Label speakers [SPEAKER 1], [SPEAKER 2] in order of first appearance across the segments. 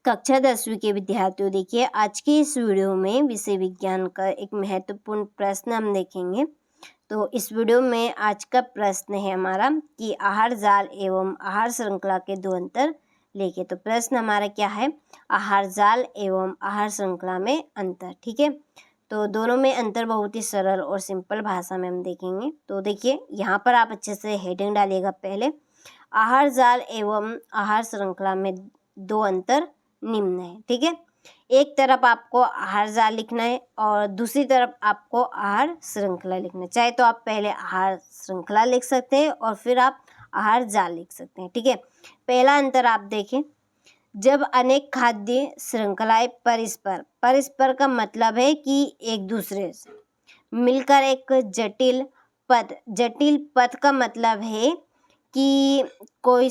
[SPEAKER 1] कक्षा 10वीं के विद्यार्थियों, देखिए आज के इस वीडियो में विषय विज्ञान का एक महत्वपूर्ण प्रश्न हम देखेंगे। तो इस वीडियो में आज का प्रश्न है हमारा कि आहार जाल एवं आहार श्रृंखला के दो अंतर लेके। तो प्रश्न हमारा क्या है, आहार जाल एवं आहार श्रृंखला में अंतर। ठीक है, तो दोनों में अंतर बहुत ही सरल और सिंपल भाषा में हम देखेंगे। तो देखिए यहाँ पर आप अच्छे से हेडिंग डालिएगा। पहले आहार जाल एवं आहार श्रृंखला में दो अंतर निम्न है। ठीक है, एक तरफ आपको आहार जाल लिखना है और दूसरी तरफ आपको आहार श्रृंखला लिखना है। चाहे तो आप पहले आहार श्रृंखला लिख सकते हैं और फिर आप आहार जाल लिख सकते हैं। ठीक है, पहला अंतर आप देखें, जब अनेक खाद्य श्रृंखलाएं परस्पर का मतलब है कि एक दूसरे से मिलकर एक जटिल पथ का मतलब है कि कोई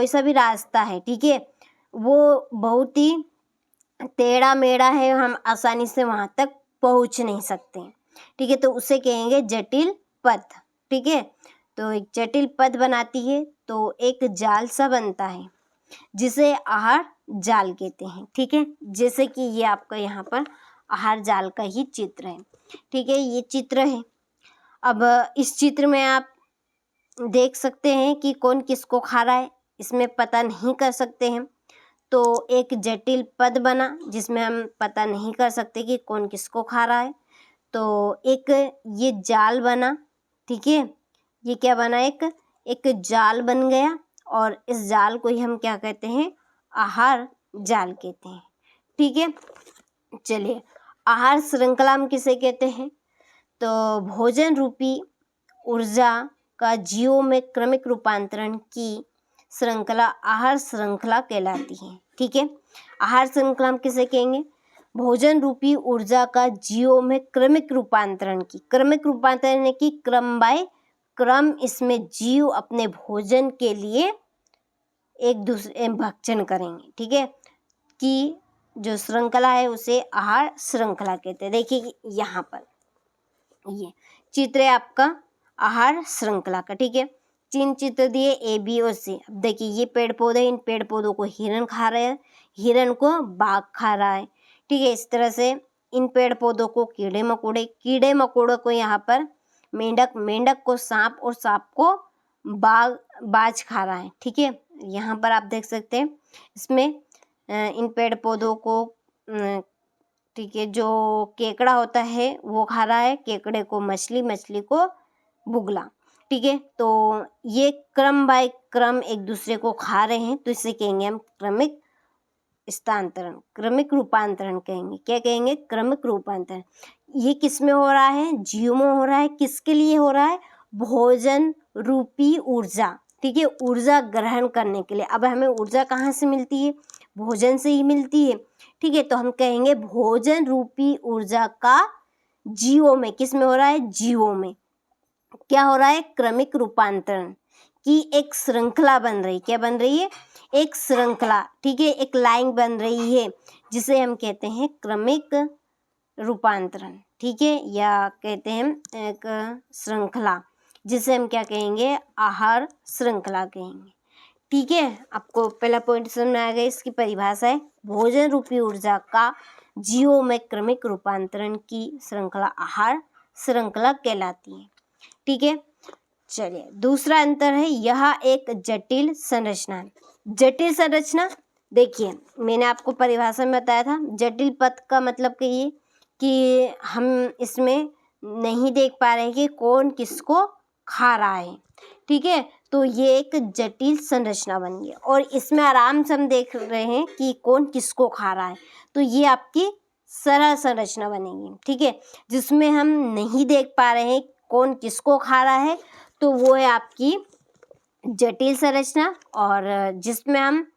[SPEAKER 1] सा भी रास्ता है, ठीक है, वो बहुत ही टेढ़ा मेढ़ा है, हम आसानी से वहां तक पहुंच नहीं सकते। ठीक है, तो उसे कहेंगे जटिल पथ। ठीक है, तो एक जटिल पथ बनाती है तो एक जाल सा बनता है जिसे आहार जाल कहते हैं। ठीक है, जैसे कि ये आपका यहाँ पर आहार जाल का ही चित्र है। ठीक है, ये चित्र है। अब इस चित्र में आप देख सकते हैं कि कौन किसको खा रहा है, इसमें पता नहीं कर सकते हैं। तो एक जटिल पद बना जिसमें हम पता नहीं कर सकते कि कौन किसको खा रहा है। तो एक ये जाल बना। ठीक है, ये क्या बना, एक जाल बन गया और इस जाल को ही हम क्या कहते हैं, आहार जाल कहते हैं। ठीक है, चलिए आहार श्रृंखला हम किसे कहते हैं, तो भोजन रूपी ऊर्जा का जीवों में क्रमिक रूपांतरण की श्रृंखला आहार श्रृंखला कहलाती है। ठीक है, आहार श्रृंखला हम किसे कहेंगे, भोजन रूपी ऊर्जा का जीवों में क्रमिक रूपांतरण की क्रम बाय क्रम, इसमें जीव अपने भोजन के लिए एक दूसरे भक्षण करेंगे। ठीक है, कि जो श्रृंखला है उसे आहार श्रृंखला कहते हैं। देखिए यहाँ पर ये चित्र है आपका आहार श्रृंखला का। ठीक है, तीन चित्र दिए ए बी और सी। अब देखिए ये पेड़ पौधे, इन पेड़ पौधों को हिरण खा रहे हैं, हिरण को बाघ खा रहा है। ठीक है, इस तरह से इन पेड़ पौधों को कीड़े मकोड़ों को यहाँ पर मेंढक को सांप और सांप को बाज खा रहा है। ठीक है, यहाँ पर आप देख सकते हैं इसमें इन पेड़ पौधों को ठीक है, जो केकड़ा होता है वो खा रहा है केकड़े को, मछली को बुगला। ठीक है, तो ये क्रम बाय क्रम एक दूसरे को खा रहे हैं, तो इसे कहेंगे हम क्रमिक रूपांतरण कहेंगे। क्या कहेंगे, क्रमिक रूपांतरण। ये किस में हो रहा है, जीव में हो रहा है। किसके लिए हो रहा है, भोजन रूपी ऊर्जा। ठीक है, ऊर्जा ग्रहण करने के लिए। अब हमें ऊर्जा कहाँ से मिलती है, भोजन से ही मिलती है। ठीक है, तो हम कहेंगे भोजन रूपी ऊर्जा का जीवों में, किस में हो रहा है, जीवों में क्या हो रहा है, क्रमिक रूपांतरण की एक श्रृंखला बन रही। क्या बन रही है, एक श्रृंखला। ठीक है, एक लाइन बन रही है जिसे हम कहते हैं क्रमिक रूपांतरण। ठीक है, या कहते हैं एक श्रृंखला जिसे हम क्या कहेंगे, आहार श्रृंखला कहेंगे। ठीक है, आपको पहला पॉइंट समझ में आ गया। इसकी परिभाषा है भोजन रूपी ऊर्जा का जीवों में क्रमिक रूपांतरण की श्रृंखला आहार श्रृंखला कहलाती है। ठीक है, चलिए दूसरा अंतर है, यह एक जटिल संरचना है। जटिल संरचना, देखिए मैंने आपको परिभाषा में बताया था, जटिल पथ का मतलब ये कि हम इसमें नहीं देख पा रहे हैं कि कौन किसको खा रहा है। ठीक है, तो ये एक जटिल संरचना बन गई और इसमें आराम से हम देख रहे हैं कि कौन किसको खा रहा है, तो ये आपकी सरल संरचना बनेगी। ठीक है, जिसमें हम नहीं देख पा रहे हैं कौन किसको खा रहा है, तो वो है आपकी जटिल संरचना। और जिसमें हम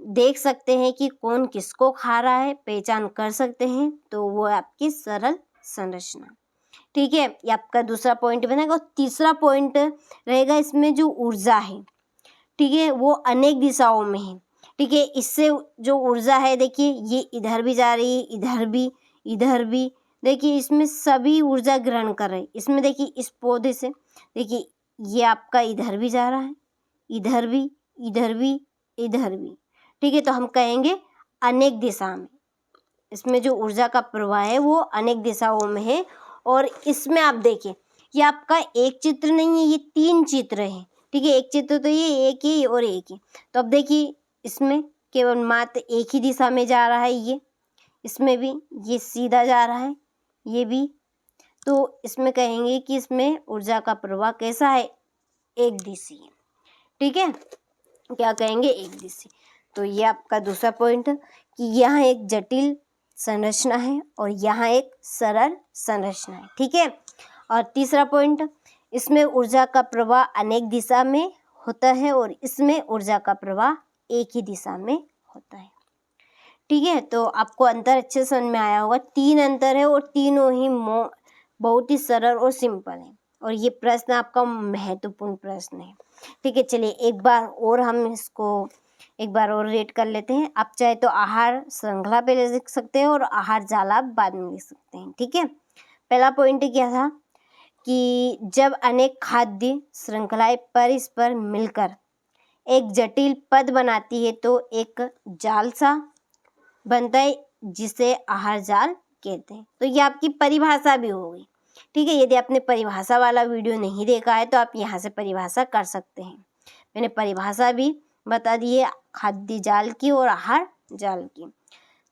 [SPEAKER 1] देख सकते हैं कि कौन किसको खा रहा है, पहचान कर सकते हैं, तो वो है आपकी सरल संरचना। ठीक है, ये आपका दूसरा पॉइंट बनेगा। और तीसरा पॉइंट रहेगा, इसमें जो ऊर्जा है, ठीक है, वो अनेक दिशाओं में है। ठीक है, इससे जो ऊर्जा है, देखिए ये इधर भी जा रही है, इधर भी देखिए, इसमें सभी ऊर्जा ग्रहण कर रहे हैं। इसमें देखिए इस पौधे से देखिए ये आपका इधर भी जा रहा है, इधर भी। ठीक है, तो हम कहेंगे अनेक दिशा में, इसमें जो ऊर्जा का प्रवाह है वो अनेक दिशाओं में है। और इसमें आप देखिए, ये आपका एक चित्र नहीं है, ये 3 चित्र हैं, ठीक है। एक चित्र तो ये एक ही और एक ही। तो अब देखिए, इसमें केवल मात्र एक ही दिशा में जा रहा है ये, इसमें भी ये सीधा जा रहा है, ये भी। तो इसमें कहेंगे कि इसमें ऊर्जा का प्रवाह कैसा है, एक दिशीय, ठीक है। क्या कहेंगे, एक दिशीय। तो ये आपका दूसरा पॉइंट कि यहाँ एक जटिल संरचना है और यहाँ एक सरल संरचना है, ठीक है। और तीसरा पॉइंट, इसमें ऊर्जा का प्रवाह अनेक दिशा में होता है और इसमें ऊर्जा का प्रवाह एक ही दिशा में होता है, ठीक है। तो आपको अंतर अच्छे समझ में आया होगा। 3 अंतर है और तीनों ही बहुत ही सरल और सिंपल है। और ये प्रश्न आपका महत्वपूर्ण प्रश्न है, ठीक है। चलिए एक बार और हम इसको एक बार और रेट कर लेते हैं। आप चाहे तो आहार श्रृंखला पे लिख सकते हैं और आहार जाल आप बाद में लिख सकते हैं, ठीक है। पहला पॉइंट क्या था कि जब अनेक खाद्य श्रृंखलाएं परस्पर मिलकर एक जटिल पद बनाती है तो एक जाल सा बनता है जिसे आहार जाल कहते हैं। तो ये आपकी परिभाषा भी होगी, ठीक है। यदि आपने परिभाषा वाला वीडियो नहीं देखा है तो आप यहाँ से परिभाषा कर सकते हैं। मैंने परिभाषा भी बता दी है खाद्य जाल की और आहार जाल की।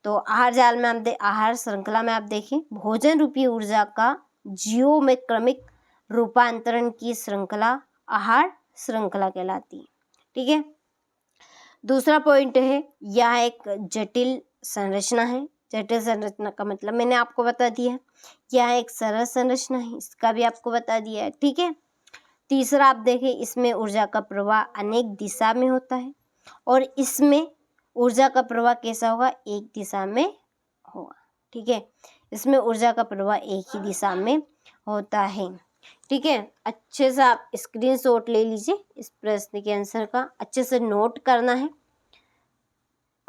[SPEAKER 1] तो आहार जाल में आप आहार श्रृंखला में आप देखें, भोजन रूपी ऊर्जा का जीवों में क्रमिक रूपांतरण की श्रृंखला आहार श्रृंखला कहलाती है, ठीक है। दूसरा पॉइंट है, यह एक जटिल संरचना है। जटिल संरचना का मतलब मैंने आपको बता दिया है। यह एक सरल संरचना है, इसका भी आपको बता दिया है, ठीक है। तीसरा आप देखें, इसमें ऊर्जा का प्रवाह अनेक दिशा में होता है और इसमें ऊर्जा का प्रवाह कैसा होगा, एक दिशा में होगा, ठीक है। इसमें ऊर्जा का प्रवाह एक ही दिशा में होता है, ठीक है। अच्छे से आप स्क्रीनशॉट ले लीजिए इस प्रश्न के आंसर का, अच्छे से नोट करना है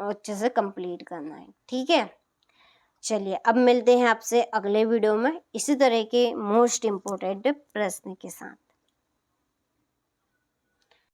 [SPEAKER 1] और अच्छे से कंप्लीट करना है, ठीक है। चलिए अब मिलते हैं आपसे अगले वीडियो में इसी तरह के मोस्ट इम्पोर्टेंट प्रश्न के साथ।